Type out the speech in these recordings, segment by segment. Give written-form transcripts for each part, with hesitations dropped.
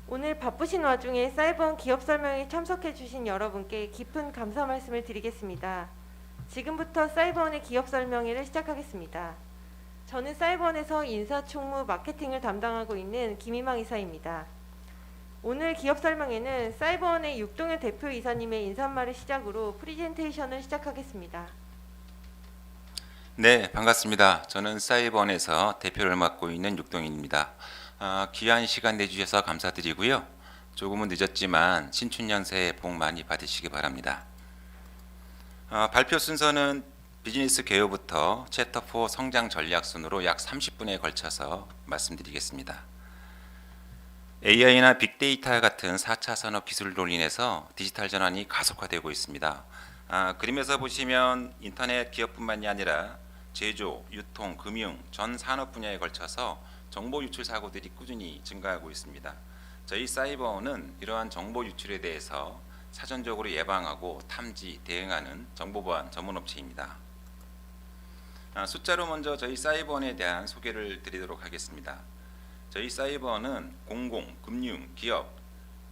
오늘 바쁘신 와중에 사이버원 기업 설명에 참석해 주신 여러분께 깊은 감사 말씀을 드리겠습니다. 지금부터 사이버원의 기업 설명회를 시작하겠습니다. 저는 사이버원에서 인사총무 마케팅을 담당하고 있는 김희망 이사입니다. 오늘 기업 설명회는 사이버원의 육동현 대표 이사님의 인사말을 시작으로 프리젠테이션을 시작하겠습니다. 네, 반갑습니다. 저는 사이버원에서 대표를 맡고 있는 육동인입니다. 귀한 시간 내주셔서 감사드리고요. 조금은 늦었지만 신춘년 새해 복 많이 받으시기 바랍니다. 발표 순서는 비즈니스 개요부터 챕터 4 성장 전략 순으로 약 30분에 걸쳐서 말씀드리겠습니다. AI나 빅데이터 같은 4차 산업 기술로 인해서 디지털 전환이 가속화되고 있습니다. 그림에서 보시면 인터넷 기업뿐만이 아니라 제조, 유통, 금융, 전 산업 분야에 걸쳐서 정보 유출 사고들이 꾸준히 증가하고 있습니다. 저희 사이버원은 이러한 정보 유출에 대해서 사전적으로 예방하고 탐지, 대응하는 정보보안 전문업체입니다. 숫자로 먼저 저희 사이버원에 대한 소개를 드리도록 하겠습니다. 저희 사이버원은 공공, 금융, 기업,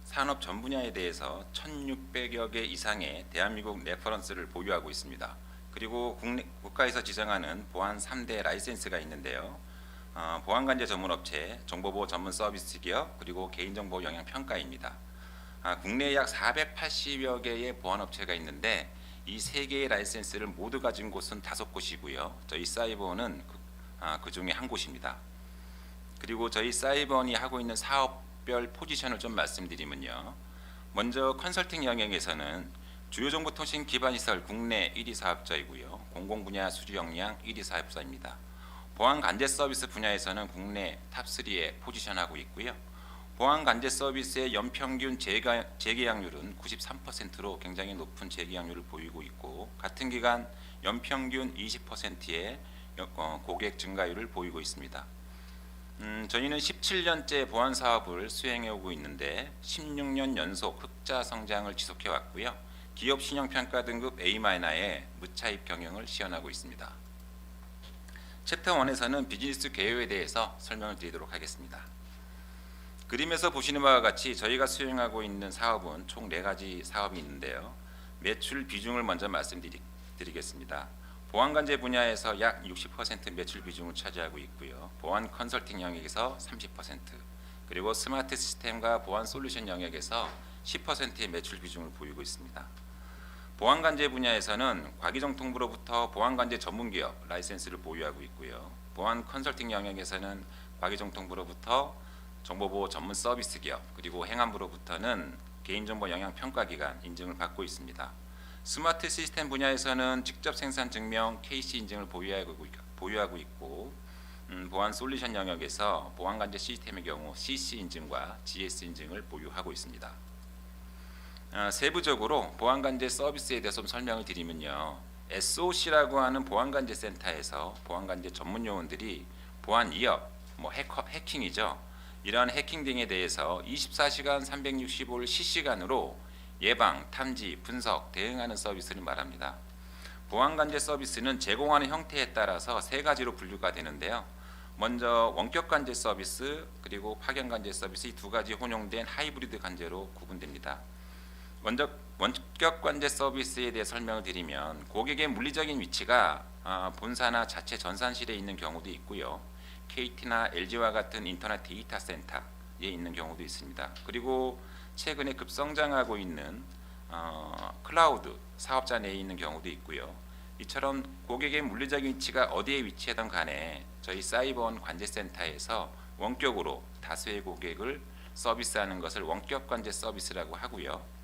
산업 전 분야에 대해서 1600여 개 이상의 대한민국 레퍼런스를 보유하고 있습니다. 그리고 국가에서 지정하는 보안 3대 라이센스가 있는데요. 보안관제 전문업체, 정보보호 전문 서비스 기업, 그리고 개인정보 영향 평가입니다. 국내에 약 480여 개의 보안업체가 있는데 이 3개의 라이센스를 모두 가진 곳은 5곳이고요. 저희 사이버원은 그 중에 한 곳입니다. 그리고 저희 사이버원이 하고 있는 사업별 포지션을 좀 말씀드리면요. 먼저 컨설팅 영역에서는 주요 정보통신 기반시설 국내 1위 사업자이고요. 공공분야 수주 역량 1위 사업자입니다. 보안 관제 서비스 분야에서는 국내 탑3에 포지션하고 있고요. 보안 관제 서비스의 연평균 재계약률은 93%로 굉장히 높은 재계약률을 보이고 있고 같은 기간 연평균 20%의 고객 증가율을 보이고 있습니다. 저희는 17년째 보안 사업을 수행해 오고 있는데 16년 연속 흑자 성장을 지속해 왔고요. 기업 신용 평가 등급 A-의 무차입 경영을 시연하고 있습니다. 챕터 1에서는 비즈니스 개요에 대해서 설명을 드리도록 하겠습니다. 그림에서 보시는 바와 같이 저희가 수행하고 있는 사업은 총 4가지 사업이 있는데요. 매출 비중을 먼저 말씀드리겠습니다. 보안관제 분야에서 약 60% 매출 비중을 차지하고 있고요. 보안 컨설팅 영역에서 30%, 그리고 스마트 시스템과 보안 솔루션 영역에서 10%의 매출 비중을 보이고 있습니다. 보안관제 분야에서는 과기정통부로부터 보안관제 전문기업 라이센스를 보유하고 있고요. 보안 컨설팅 영역에서는 과기정통부로부터 정보보호 전문 서비스 기업, 그리고 행안부로부터는 개인정보 영향 평가기관 인증을 받고 있습니다. 스마트 시스템 분야에서는 직접 생산 증명 KC 인증을 보유하고 있고 보안 솔루션 영역에서 보안관제 시스템의 경우 CC 인증과 GS 인증을 보유하고 있습니다. 세부적으로 보안관제 서비스에 대해서 좀 설명을 드리면요. SOC라고 하는 보안관제 센터에서 보안관제 전문 요원들이 보안 위협, 해킹이죠. 이러한 해킹 등에 대해서 24시간 365일 실시간으로 예방, 탐지, 분석, 대응하는 서비스를 말합니다. 보안관제 서비스는 제공하는 형태에 따라서 3가지로 분류가 되는데요. 먼저 원격관제 서비스, 그리고 파견관제 서비스 이 2가지 혼용된 하이브리드 관제로 구분됩니다. 먼저 원격관제 서비스에 대해 설명을 드리면 고객의 물리적인 위치가 본사나 자체 전산실에 있는 경우도 있고요. KT나 LG와 같은 인터넷 데이터 센터에 있는 경우도 있습니다. 그리고 최근에 급성장하고 있는 클라우드 사업자 내에 있는 경우도 있고요. 이처럼 고객의 물리적인 위치가 어디에 위치하든 간에 저희 사이버원 관제센터에서 원격으로 다수의 고객을 서비스하는 것을 원격관제 서비스라고 하고요.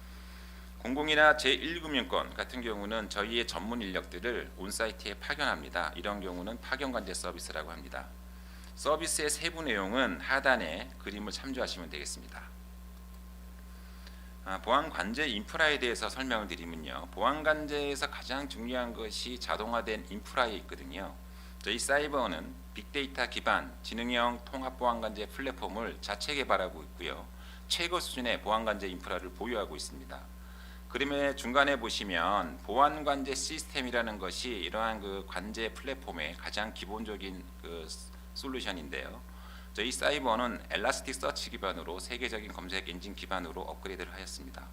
공공이나 제1금융권 같은 경우는 저희의 전문 인력들을 온사이트에 파견합니다. 이런 경우는 파견관제 서비스라고 합니다. 서비스의 세부 내용은 하단에 그림을 참조하시면 되겠습니다. 보안관제 인프라에 대해서 설명을 드리면요. 보안관제에서 가장 중요한 것이 자동화된 인프라에 있거든요. 저희 사이버는 빅데이터 기반 지능형 통합보안관제 플랫폼을 자체 개발하고 있고요. 최고 수준의 보안관제 인프라를 보유하고 있습니다. 그림의 중간에 보시면 보안관제 시스템이라는 것이 이러한 그 관제 플랫폼의 가장 기본적인 그 솔루션인데요. 저희 사이버는 엘라스틱 서치 기반으로 세계적인 검색 엔진 기반으로 업그레이드를 하였습니다.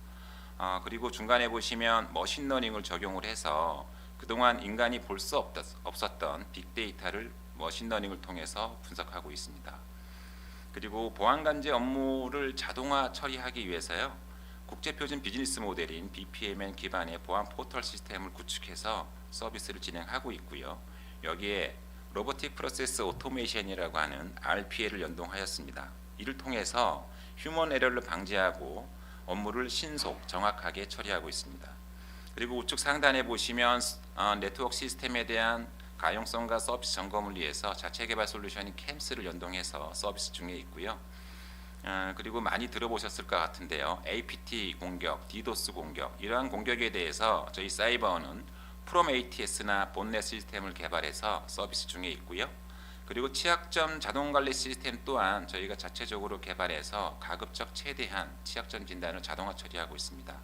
그리고 중간에 보시면 머신러닝을 적용을 해서 그동안 인간이 볼 수 없었던 빅데이터를 머신러닝을 통해서 분석하고 있습니다. 그리고 보안관제 업무를 자동화 처리하기 위해서요, 국제표준 비즈니스 모델인 BPMN 기반의 보안 포털 시스템을 구축해서 서비스를 진행하고 있고요. 여기에 로보틱 프로세스 오토메이션이라고 하는 RPA를 연동하였습니다. 이를 통해서 휴먼 에러를 방지하고 업무를 신속, 정확하게 처리하고 있습니다. 그리고 우측 상단에 보시면 네트워크 시스템에 대한 가용성과 서비스 점검을 위해서 자체 개발 솔루션인 캠스를 연동해서 서비스 중에 있고요. 그리고 많이 들어보셨을 것 같은데요. APT 공격, DDoS 공격, 이러한 공격에 대해서 저희 사이버는 프롬 ATS나 본넷 시스템을 개발해서 서비스 중에 있고요. 그리고 취약점 자동관리 시스템 또한 저희가 자체적으로 개발해서 가급적 최대한 취약점 진단을 자동화 처리하고 있습니다.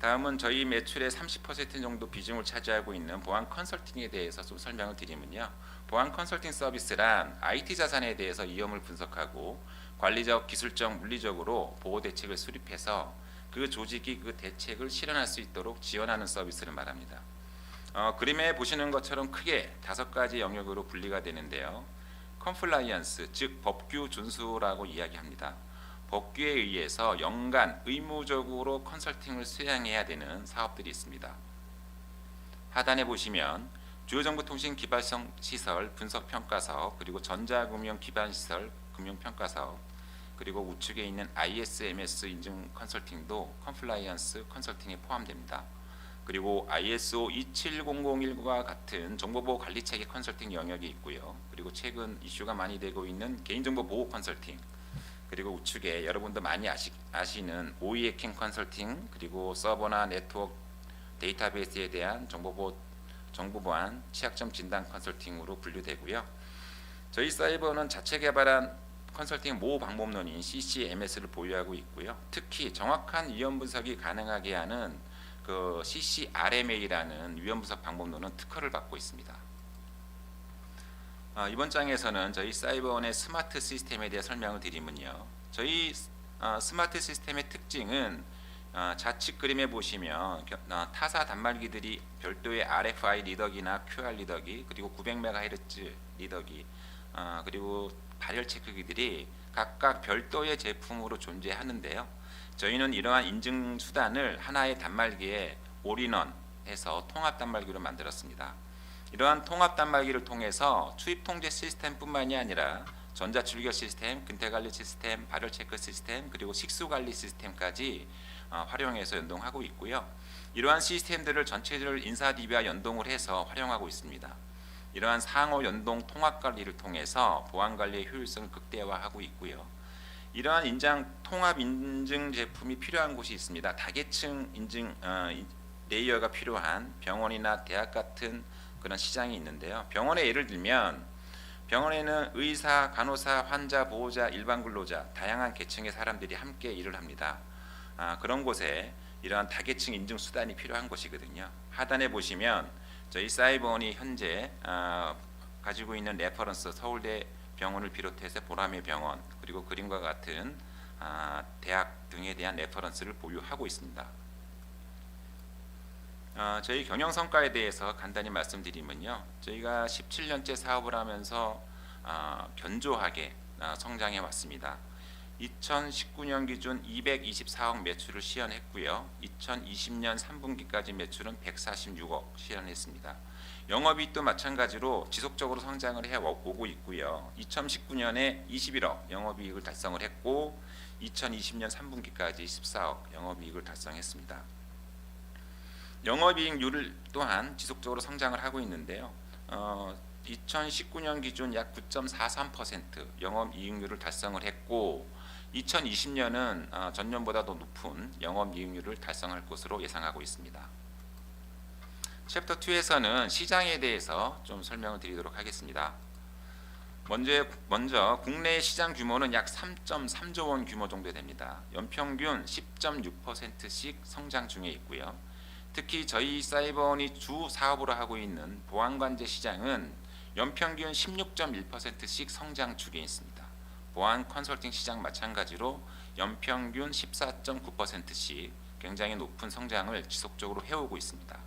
다음은 저희 매출의 30% 정도 비중을 차지하고 있는 보안 컨설팅에 대해서 좀 설명을 드리면요. 보안 컨설팅 서비스란 IT 자산에 대해서 위험을 분석하고 관리적, 기술적, 물리적으로 보호 대책을 수립해서 그 조직이 그 대책을 실현할 수 있도록 지원하는 서비스를 말합니다. 그림에 보시는 것처럼 크게 5가지 영역으로 분리가 되는데요. 컴플라이언스, 즉 법규 준수라고 이야기합니다. 법규에 의해서 연간 의무적으로 컨설팅을 수행해야 되는 사업들이 있습니다. 하단에 보시면 주요정보통신 기반성 시설 분석 평가 사업, 그리고 전자금융 기반 시설 금융 평가 사업, 그리고 우측에 있는 ISMS 인증 컨설팅도 컴플라이언스 컨설팅에 포함됩니다. 그리고 ISO 27001과 같은 정보보호 관리체계 컨설팅 영역이 있고요. 그리고 최근 이슈가 많이 되고 있는 개인정보 보호 컨설팅, 그리고 우측에 여러분도 많이 아시는 OE 해킹 컨설팅, 그리고 서버나 네트워크 데이터베이스에 대한 정보보안 취약점 진단 컨설팅으로 분류되고요. 저희 사이버는 자체 개발한 컨설팅 모호 방법론인 CCMS를 보유하고 있고요. 특히 정확한 위험 분석이 가능하게 하는 그 CCRMA라는 위험 분석 방법론은 특허를 받고 있습니다. 이번 장에서는 저희 사이버원의 스마트 시스템에 대해 설명을 드리면요. 저희 스마트 시스템의 특징은 좌측 그림에 보시면 타사 단말기들이 별도의 RFI 리더기나 QR 리더기, 그리고 900MHz 리더기, 그리고 발열 체크기들이 각각 별도의 제품으로 존재하는데요. 저희는 이러한 인증 수단을 하나의 단말기에 올인원해서 통합 단말기로 만들었습니다. 이러한 통합 단말기를 통해서 투입 통제 시스템뿐만이 아니라 전자 출격 시스템, 근태 관리 시스템, 발열 체크 시스템, 그리고 식수 관리 시스템까지 활용해서 연동하고 있고요. 이러한 시스템들을 전체적으로 인사 DB와 연동을 해서 활용하고 있습니다. 이러한 상호 연동 통합 관리를 통해서 보안 관리의 효율성을 극대화하고 있고요. 이러한 통합 인증 제품이 필요한 곳이 있습니다. 다계층 인증 레이어가 필요한 병원이나 대학 같은 그런 시장이 있는데요. 병원의 예를 들면 병원에는 의사, 간호사, 환자, 보호자, 일반 근로자 다양한 계층의 사람들이 함께 일을 합니다. 그런 곳에 이러한 다계층 인증 수단이 필요한 곳이거든요. 하단에 보시면 저희 사이버원이 현재 가지고 있는 레퍼런스 서울대 병원을 비롯해서 보라매 병원, 그리고 그림과 같은 대학 등에 대한 레퍼런스를 보유하고 있습니다. 저희 경영 성과에 대해서 간단히 말씀드리면요. 저희가 17년째 사업을 하면서 견조하게 성장해 왔습니다. 2019년 기준 224억 매출을 시현했고요. 2020년 3분기까지 매출은 146억 시현했습니다. 영업이익도 마찬가지로 지속적으로 성장을 해오고 있고요. 2019년에 21억 영업이익을 달성을 했고 2020년 3분기까지 14억 영업이익을 달성했습니다. 영업이익률 또한 지속적으로 성장을 하고 있는데요. 2019년 기준 약 9.43% 영업이익률을 달성을 했고 2020년은 전년보다 더 높은 영업이익률을 달성할 것으로 예상하고 있습니다. 챕터 2에서는 시장에 대해서 좀 설명을 드리도록 하겠습니다. 먼저 국내 시장 규모는 약 3.3조 원 규모 정도 됩니다. 연평균 10.6%씩 성장 중에 있고요. 특히 저희 사이버원이 주 사업으로 하고 있는 보안관제 시장은 연평균 16.1%씩 성장 중에 있습니다. 보안 컨설팅 시장 마찬가지로 연평균 14.9%씩 굉장히 높은 성장을 지속적으로 해오고 있습니다.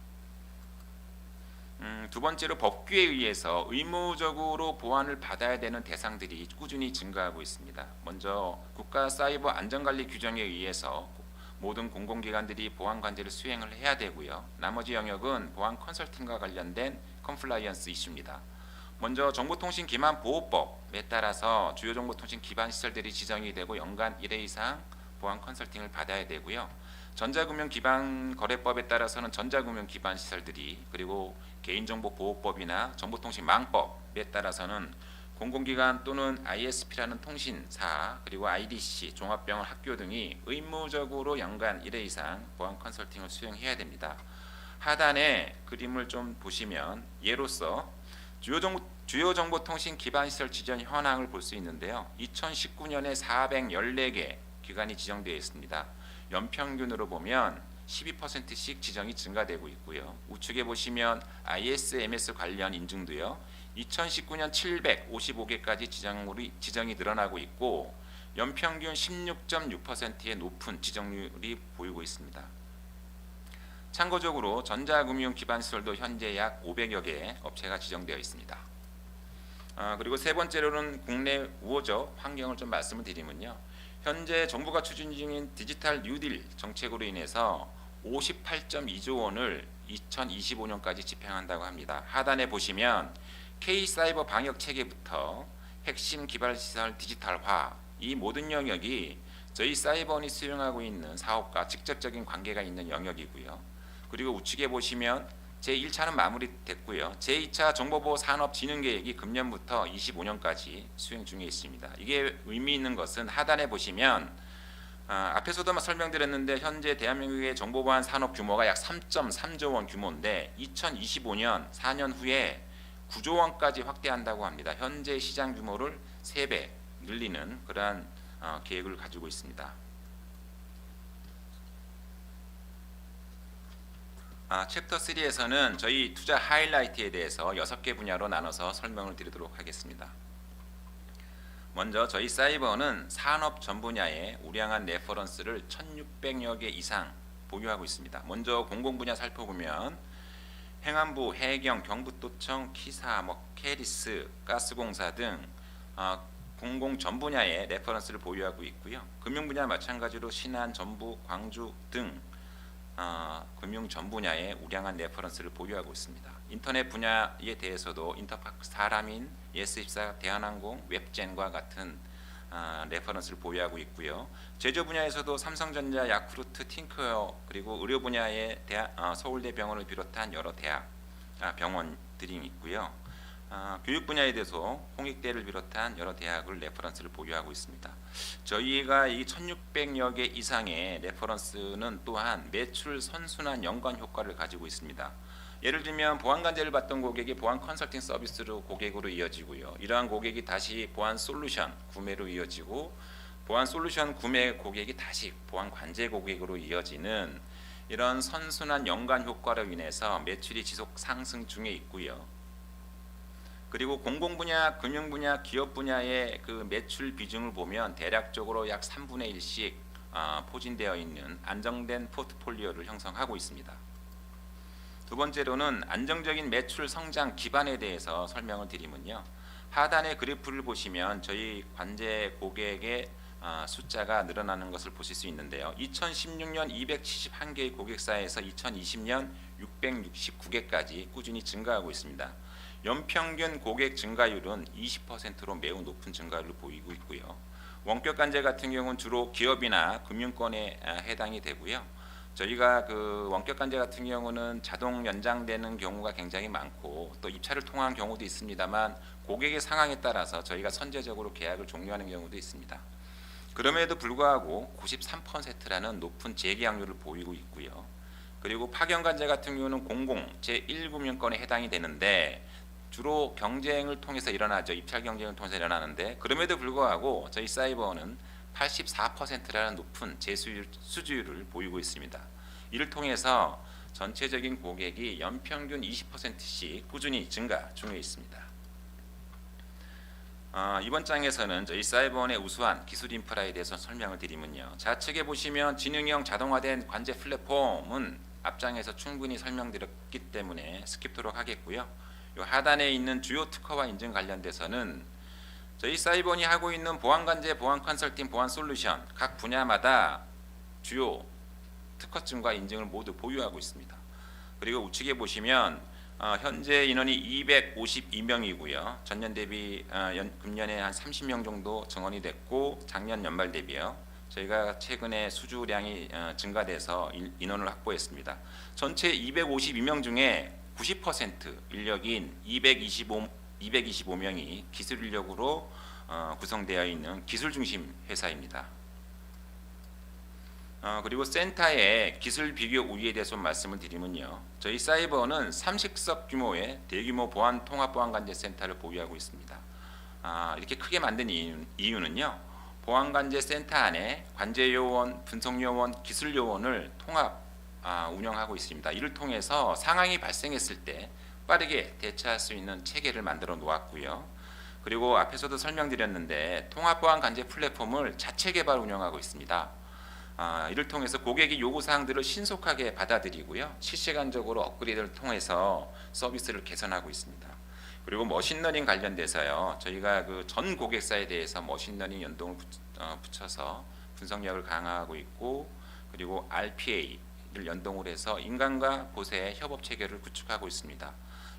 두 번째로 법규에 의해서 의무적으로 보안을 받아야 되는 대상들이 꾸준히 증가하고 있습니다. 먼저 국가 사이버 안전관리 규정에 의해서 모든 공공기관들이 보안 관제를 수행을 해야 되고요. 나머지 영역은 보안 컨설팅과 관련된 컴플라이언스 이슈입니다. 먼저 정보통신기반보호법에 따라서 주요 정보통신 기반 시설들이 지정이 되고 연간 1회 이상 보안 컨설팅을 받아야 되고요. 전자금융기반거래법에 따라서는 전자금융기반 시설들이, 그리고 개인정보보호법이나 정보통신망법에 따라서는 공공기관 또는 ISP라는 통신사, 그리고 IDC, 종합병원, 학교 등이 의무적으로 연간 1회 이상 보안 컨설팅을 수행해야 됩니다. 하단에 그림을 좀 보시면 예로서 주요 정보통신 기반 시설 지정 현황을 볼 수 있는데요. 2019년에 414개 기관이 지정되어 있습니다. 연평균으로 보면 12%씩 지정이 증가되고 있고요. 우측에 보시면 ISMS 관련 인증도요. 2019년 755개까지 지정이 늘어나고 있고 연평균 16.6%의 높은 지정률이 보이고 있습니다. 참고적으로 전자금융 기반 시설도 현재 약 500여 개 업체가 지정되어 있습니다. 그리고 세 번째로는 국내 우호적 환경을 좀 말씀을 드리면요. 현재 정부가 추진 중인 디지털 뉴딜 정책으로 인해서 58.2조 원을 2025년까지 집행한다고 합니다. 하단에 보시면 K사이버 방역 체계부터 핵심 기반 시설 디지털화, 이 모든 영역이 저희 사이버원이 수행하고 있는 사업과 직접적인 관계가 있는 영역이고요. 그리고 우측에 보시면 제1차는 마무리됐고요. 제2차 정보보호 산업진흥계획이 금년부터 25년까지 수행 중에 있습니다. 이게 의미 있는 것은 하단에 보시면 앞에서도 설명드렸는데 현재 대한민국의 정보보안 산업 규모가 약 3.3조 원 규모인데 2025년 4년 후에 9조 원까지 확대한다고 합니다. 현재 시장 규모를 3배 늘리는 그러한 계획을 가지고 있습니다. 챕터 3에서는 저희 투자 하이라이트에 대해서 6개 분야로 나눠서 설명을 드리도록 하겠습니다. 먼저 저희 사이버는 산업 전 분야에 우량한 레퍼런스를 1600여 개 이상 보유하고 있습니다. 먼저 공공 분야 살펴보면 행안부, 해경, 경북도청, 키사, 캐리스, 가스공사 등 공공 전 분야의 레퍼런스를 보유하고 있고요. 금융 분야 마찬가지로 신한, 전북, 광주 등 금융 전 분야의 우량한 레퍼런스를 보유하고 있습니다. 인터넷 분야에 대해서도 인터파크, 사람인, 예스24, 대한항공, 웹젠과 같은 레퍼런스를 보유하고 있고요. 제조 분야에서도 삼성전자, 야쿠르트, 팅크웨어, 그리고 의료 분야의 서울대병원을 비롯한 여러 병원들이 있고요. 교육 분야에 대해서 홍익대를 비롯한 여러 대학을 레퍼런스를 보유하고 있습니다. 저희가 이 1600여 개 이상의 레퍼런스는 또한 매출 선순환 연관 효과를 가지고 있습니다. 예를 들면 보안 관제를 받던 고객이 보안 컨설팅 서비스로 고객으로 이어지고요. 이러한 고객이 다시 보안 솔루션 구매로 이어지고 보안 솔루션 구매 고객이 다시 보안 관제 고객으로 이어지는 이런 선순환 연관 효과로 인해서 매출이 지속 상승 중에 있고요. 그리고 공공 분야, 금융 분야, 기업 분야의 그 매출 비중을 보면 대략적으로 약 3분의 1씩 포진되어 있는 안정된 포트폴리오를 형성하고 있습니다. 두 번째로는 안정적인 매출 성장 기반에 대해서 설명을 드리면요. 하단의 그래프를 보시면 저희 관제 고객의 숫자가 늘어나는 것을 보실 수 있는데요. 2016년 271개의 고객사에서 2020년 669개까지 꾸준히 증가하고 있습니다. 연평균 고객 증가율은 20%로 매우 높은 증가율을 보이고 있고요. 원격 관제 같은 경우는 주로 기업이나 금융권에 해당이 되고요. 저희가 그 원격 관제 같은 경우는 자동 연장되는 경우가 굉장히 많고 또 입찰을 통한 경우도 있습니다만 고객의 상황에 따라서 저희가 선제적으로 계약을 종료하는 경우도 있습니다. 그럼에도 불구하고 93%라는 높은 재계약률을 보이고 있고요. 그리고 파견 관제 같은 경우는 공공 제1금융권에 해당이 되는데 주로 경쟁을 통해서 일어나죠. 입찰 경쟁을 통해서 일어나는데 그럼에도 불구하고 저희 사이버는 84%라는 높은 수주율을 보이고 있습니다. 이를 통해서 전체적인 고객이 연평균 20%씩 꾸준히 증가 중에 있습니다. 이번 장에서는 저희 사이버원의 우수한 기술 인프라에 대해서 설명을 드리면요. 좌측에 보시면 지능형 자동화된 관제 플랫폼은 앞장에서 충분히 설명드렸기 때문에 스킵토록 하겠고요. 요 하단에 있는 주요 특허와 인증 관련돼서는 저희 사이버원이 하고 있는 보안 관제, 보안 컨설팅, 보안 솔루션 각 분야마다 주요 특허증과 인증을 모두 보유하고 있습니다. 그리고 우측에 보시면 현재 인원이 252명이고요. 전년 대비 금년에 한 30명 정도 증원이 됐고 작년 연말 대비요. 저희가 최근에 수주량이 증가돼서 인원을 확보했습니다. 전체 252명 중에 90% 인력인 225명이 기술 인력으로 구성되어 있는 기술 중심 회사입니다. 그리고 센터의 기술 비교 우위에 대해서 말씀을 드리면요. 저희 사이버는 30석 규모의 대규모 보안 통합 보안 관제 센터를 보유하고 있습니다. 이렇게 크게 만든 이유는요. 보안 관제 센터 안에 관제 요원, 분석 요원, 기술 요원을 통합 운영하고 있습니다. 이를 통해서 상황이 발생했을 때 빠르게 대처할 수 있는 체계를 만들어 놓았고요. 그리고 앞에서도 설명드렸는데 통합 보안 관제 플랫폼을 자체 개발 운영하고 있습니다. 이를 통해서 고객의 요구 사항들을 신속하게 받아들이고요. 실시간적으로 업그레이드를 통해서 서비스를 개선하고 있습니다. 그리고 머신러닝 관련돼서요. 저희가 그 전 고객사에 대해서 머신러닝 연동을 붙여서 분석력을 강화하고 있고, 그리고 RPA를 연동을 해서 인간과 보세의 협업 체계를 구축하고 있습니다.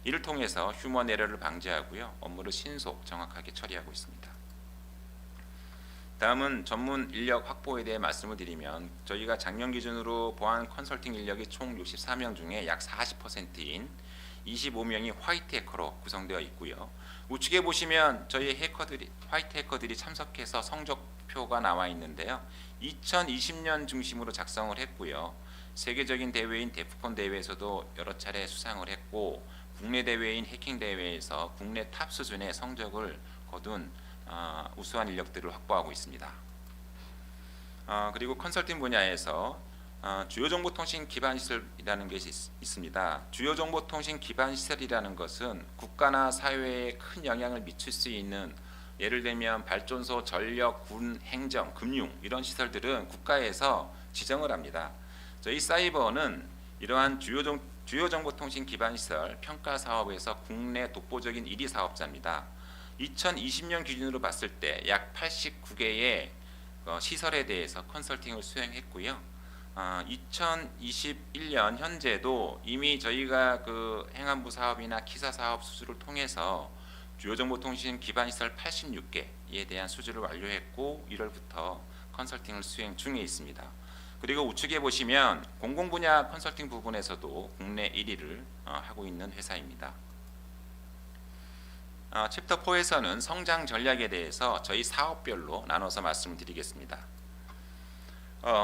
이를 통해서 휴먼 에러를 방지하고요. 업무를 신속 정확하게 처리하고 있습니다. 다음은 전문 인력 확보에 대해 말씀을 드리면 저희가 작년 기준으로 보안 컨설팅 인력이 총 64명 중에 약 40%인 25명이 화이트 해커로 구성되어 있고요. 우측에 보시면 저희 화이트 해커들이 참석해서 성적표가 나와 있는데요. 2020년 중심으로 작성을 했고요. 세계적인 대회인 데프콘 대회에서도 여러 차례 수상을 했고, 국내 대회인 해킹 대회에서 국내 탑 수준의 성적을 거둔 우수한 인력들을 확보하고 있습니다. 그리고 컨설팅 분야에서 주요 정보통신 기반 시설이라는 것이 있습니다. 주요 정보통신 기반 시설이라는 것은 국가나 사회에 큰 영향을 미칠 수 있는, 예를 들면 발전소, 전력, 군, 행정, 금융 이런 시설들은 국가에서 지정을 합니다. 저희 사이버는 이러한 주요 정보통신 기반 시설 평가 사업에서 국내 독보적인 1위 사업자입니다. 2020년 기준으로 봤을 때 약 89개의 시설에 대해서 컨설팅을 수행했고요. 2021년 현재도 이미 저희가 그 행안부 사업이나 기사 사업 수주를 통해서 주요정보통신 기반 시설 86개에 대한 수주를 완료했고 1월부터 컨설팅을 수행 중에 있습니다. 그리고 우측에 보시면 공공 분야 컨설팅 부분에서도 국내 1위를 하고 있는 회사입니다. 챕터 4에서는 성장 전략에 대해서 저희 사업별로 나눠서 말씀을 드리겠습니다.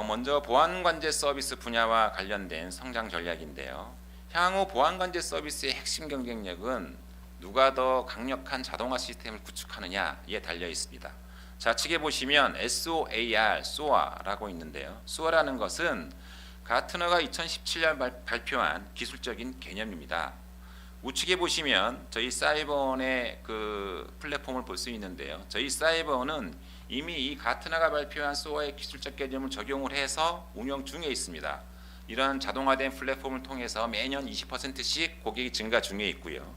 먼저 보안관제 서비스 분야와 관련된 성장 전략인데요. 향후 보안관제 서비스의 핵심 경쟁력은 누가 더 강력한 자동화 시스템을 구축하느냐에 달려 있습니다. 좌측에 보시면 SOAR라고 있는데요. SOAR라는 것은 가트너가 2017년 발표한 기술적인 개념입니다. 우측에 보시면 저희 사이버원의 그 플랫폼을 볼 수 있는데요. 저희 사이버원은 이미 이 가트너가 발표한 SOA의 기술적 개념을 적용을 해서 운영 중에 있습니다. 이러한 자동화된 플랫폼을 통해서 매년 20%씩 고객이 증가 중에 있고요.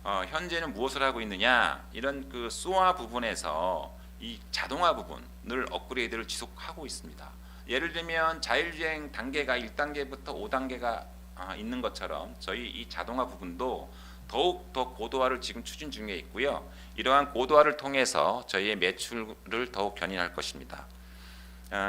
현재는 무엇을 하고 있느냐? 이런 그 SOA 부분에서 이 자동화 부분을 업그레이드를 지속하고 있습니다. 예를 들면 자율주행 단계가 1단계부터 5단계가 있는 것처럼 저희 이 자동화 부분도 더욱 더 고도화를 지금 추진 중에 있고요. 이러한 고도화를 통해서 저희의 매출을 더욱 견인할 것입니다.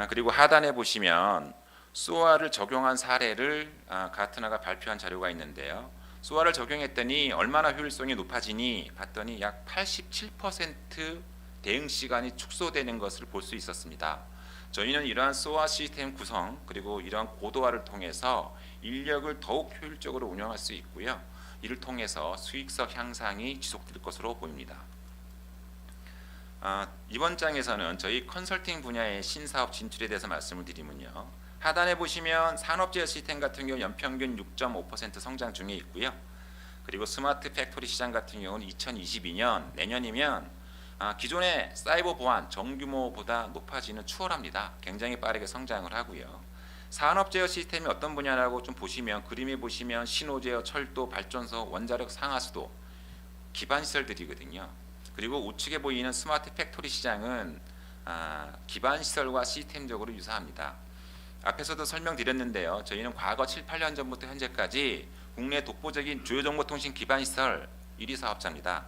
그리고 하단에 보시면 SOA를 적용한 사례를 가트너가 발표한 자료가 있는데요. SOA를 적용했더니 얼마나 효율성이 높아지니 봤더니 약 87% 대응 시간이 축소되는 것을 볼 수 있었습니다. 저희는 이러한 SOA 시스템 구성 그리고 이러한 고도화를 통해서 인력을 더욱 효율적으로 운영할 수 있고요. 이를 통해서 수익성 향상이 지속될 것으로 보입니다. 이번 장에서는 저희 컨설팅 분야의 신사업 진출에 대해서 말씀을 드리면요. 하단에 보시면 산업제어 시스템 같은 경우 연평균 6.5% 성장 중에 있고요. 그리고 스마트 팩토리 시장 같은 경우는 2022년 내년이면 기존의 사이버 보안 정규모보다 높아지는 추월합니다. 굉장히 빠르게 성장을 하고요. 산업 제어 시스템이 어떤 분야라고 좀 보시면 그림에 보시면 신호 제어, 철도, 발전소, 원자력 상하수도 기반 시설들이거든요. 그리고 우측에 보이는 스마트 팩토리 시장은 기반 시설과 시스템적으로 유사합니다. 앞에서도 설명드렸는데요. 저희는 과거 7, 8년 전부터 현재까지 국내 독보적인 주요정보통신 기반 시설 1위 사업자입니다.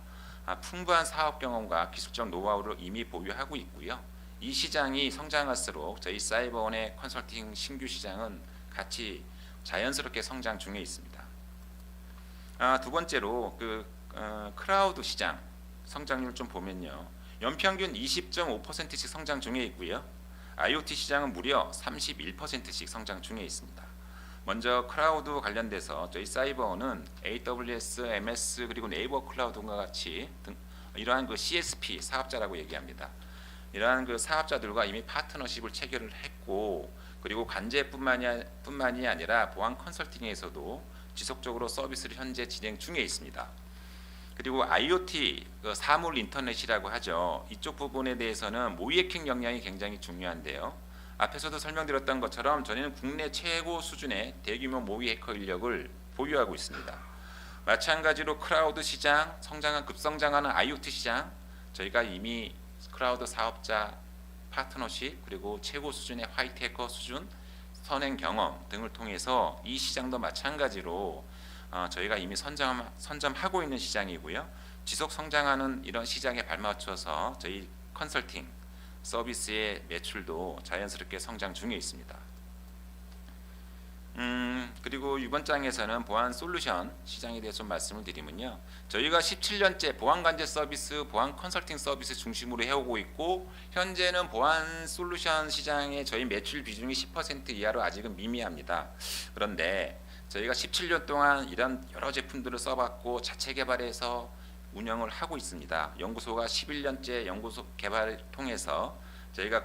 풍부한 사업 경험과 기술적 노하우를 이미 보유하고 있고요. 이 시장이 성장할수록 저희 사이버원의 컨설팅 신규 시장은 같이 자연스럽게 성장 중에 있습니다. 두 번째로 클라우드 시장 성장률 좀 보면요. 연평균 20.5%씩 성장 중에 있고요. IoT 시장은 무려 31%씩 성장 중에 있습니다. 먼저 클라우드 관련돼서 저희 사이버원은 AWS, MS 그리고 네이버 클라우드와 같이 이러한 CSP 사업자라고 얘기합니다. 이러한 사업자들과 이미 파트너십을 체결을 했고, 그리고 관제뿐만이 아니라 보안 컨설팅에서도 지속적으로 서비스를 현재 진행 중에 있습니다. 그리고 IoT 사물 인터넷이라고 하죠. 이쪽 부분에 대해서는 모의 해킹 역량이 굉장히 중요한데요. 앞에서도 설명드렸던 것처럼 저희는 국내 최고 수준의 대규모 모의 해커 인력을 보유하고 있습니다. 마찬가지로 클라우드 시장, 급성장하는 IoT 시장, 저희가 이미 클라우드 사업자 파트너십 그리고 최고 수준의 화이트 해커 수준, 선행 경험 등을 통해서 이 시장도 마찬가지로 저희가 이미 선점하고 있는 시장이고요. 지속 성장하는 이런 시장에 발맞춰서 저희 컨설팅 서비스의 매출도 자연스럽게 성장 중에 있습니다. 그리고 이번 장에서는 보안 솔루션 시장에 대해서 좀 말씀을 드리면요. 저희가 17년째 보안 관제 서비스, 보안 컨설팅 서비스 중심으로 해오고 있고, 현재는 보안 솔루션 시장의 저희 매출 비중이 10% 이하로 아직은 미미합니다. 그런데 저희가 17년 동안 이런 여러 제품들을 써봤고 자체 개발해서 운영을 하고 있습니다. 연구소가 11년째 연구소 개발을 통해서 저희가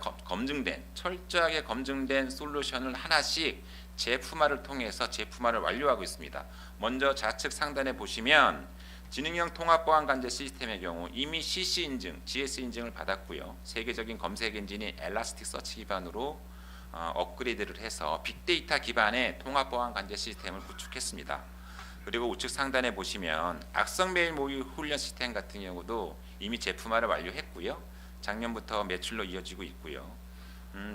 철저하게 검증된 솔루션을 하나씩 제품화를 통해서 제품화를 완료하고 있습니다. 먼저 좌측 상단에 보시면 지능형 통합 보안 관제 시스템의 경우 이미 CC 인증, GS 인증을 받았고요. 세계적인 검색 엔진인 엘라스틱 서치 기반으로 업그레이드를 해서 빅데이터 기반의 통합 보안 관제 시스템을 구축했습니다. 그리고 우측 상단에 보시면 악성 메일 모의 훈련 시스템 같은 경우도 이미 제품화를 완료했고요. 작년부터 매출로 이어지고 있고요.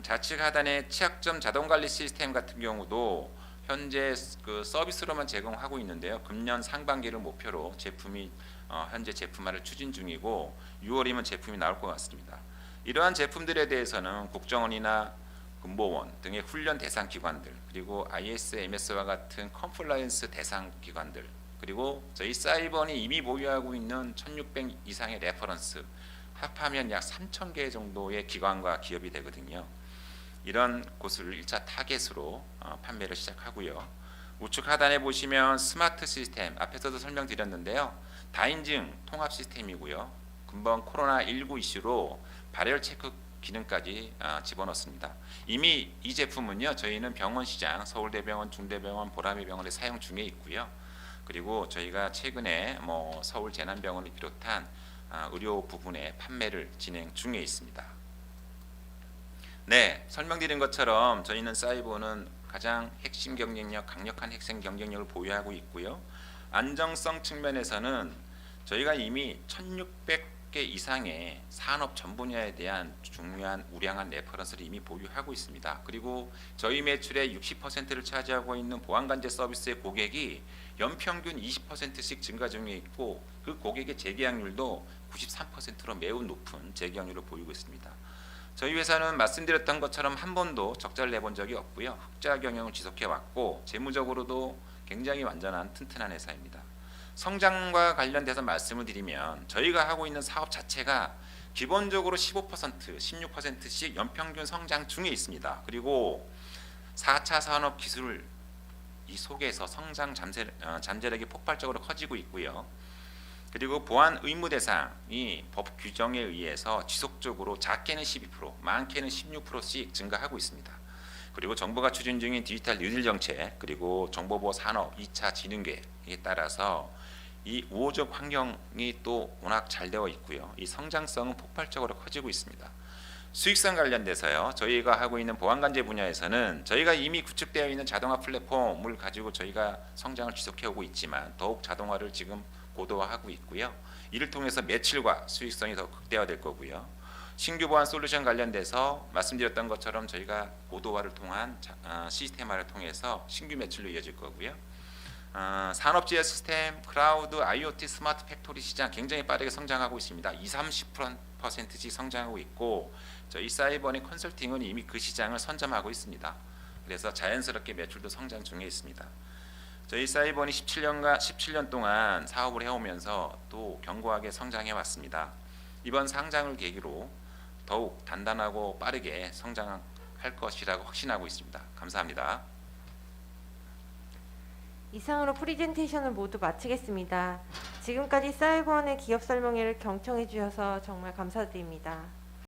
좌측 하단에 취약점 자동 관리 시스템 같은 경우도 현재 서비스로만 제공하고 있는데요. 금년 상반기를 목표로 현재 제품화를 추진 중이고 6월이면 제품이 나올 것 같습니다. 이러한 제품들에 대해서는 국정원이나 금보원 등의 훈련 대상 기관들, 그리고 IS, MS와 같은 컴플라이언스 대상 기관들, 그리고 저희 사이버원이 이미 보유하고 있는 1600 이상의 레퍼런스, 합하면 약 3000개 정도의 기관과 기업이 되거든요. 이런 곳을 1차 타겟으로 판매를 시작하고요. 우측 하단에 보시면 스마트 시스템, 앞에서도 설명드렸는데요. 다인증 통합 시스템이고요. 금번 코로나19 이슈로 발열 체크 기능까지 집어넣습니다. 이미 이 제품은요, 저희는 병원 시장, 서울대병원, 중대병원, 보라매병원에 사용 중에 있고요. 그리고 저희가 최근에 서울 재난병원을 비롯한 의료 부분의 판매를 진행 중에 있습니다. 네, 설명드린 것처럼 저희는 사이버는 가장 핵심 경쟁력, 강력한 핵심 경쟁력을 보유하고 있고요. 안정성 측면에서는 저희가 이미 1600개 이상의 산업 전 분야에 대한 중요한 우량한 레퍼런스를 이미 보유하고 있습니다. 그리고 저희 매출의 60%를 차지하고 있는 보안관제 서비스의 고객이 연평균 20%씩 증가 중에 있고, 그 고객의 재계약률도 93%로 매우 높은 재계약률을 보이고 있습니다. 저희 회사는 말씀드렸던 것처럼 한 번도 적자를 내본 적이 없고요. 흑자 경영을 지속해 왔고, 재무적으로도 굉장히 완전한 튼튼한 회사입니다. 성장과 관련돼서 말씀을 드리면 저희가 하고 있는 사업 자체가 기본적으로 15%, 16%씩 연평균 성장 중에 있습니다. 그리고 4차 산업 기술 이 속에서 성장 잠재력이 폭발적으로 커지고 있고요. 그리고 보안 의무 대상이 법 규정에 의해서 지속적으로 작게는 12%, 많게는 16%씩 증가하고 있습니다. 그리고 정부가 추진 중인 디지털 뉴딜 정책, 그리고 정보보호 산업 2차 진흥 계획에 따라서 이 우호적 환경이 또 워낙 잘 되어 있고요. 이 성장성은 폭발적으로 커지고 있습니다. 수익성 관련돼서요. 저희가 하고 있는 보안관제 분야에서는 저희가 이미 구축되어 있는 자동화 플랫폼을 가지고 저희가 성장을 지속해오고 있지만 더욱 자동화를 지금 고도화하고 있고요. 이를 통해서 매출과 수익성이 더 극대화될 거고요. 신규 보안 솔루션 관련돼서 말씀드렸던 것처럼 저희가 고도화를 통한 시스템화를 통해서 신규 매출로 이어질 거고요. 산업지하 시스템, 클라우드, IoT, 스마트 팩토리 시장 굉장히 빠르게 성장하고 있습니다. 20-30%씩 성장하고 있고 저희 사이버원의 컨설팅은 이미 그 시장을 선점하고 있습니다. 그래서 자연스럽게 매출도 성장 중에 있습니다. 저희 사이버원이 17년 동안 사업을 해오면서 또 견고하게 성장해 왔습니다. 이번 상장을 계기로 더욱 단단하고 빠르게 성장할 것이라고 확신하고 있습니다. 감사합니다. 이상으로 프리젠테이션을 모두 마치겠습니다. 지금까지 사이버원의 기업 설명회를 경청해 주셔서 정말 감사드립니다.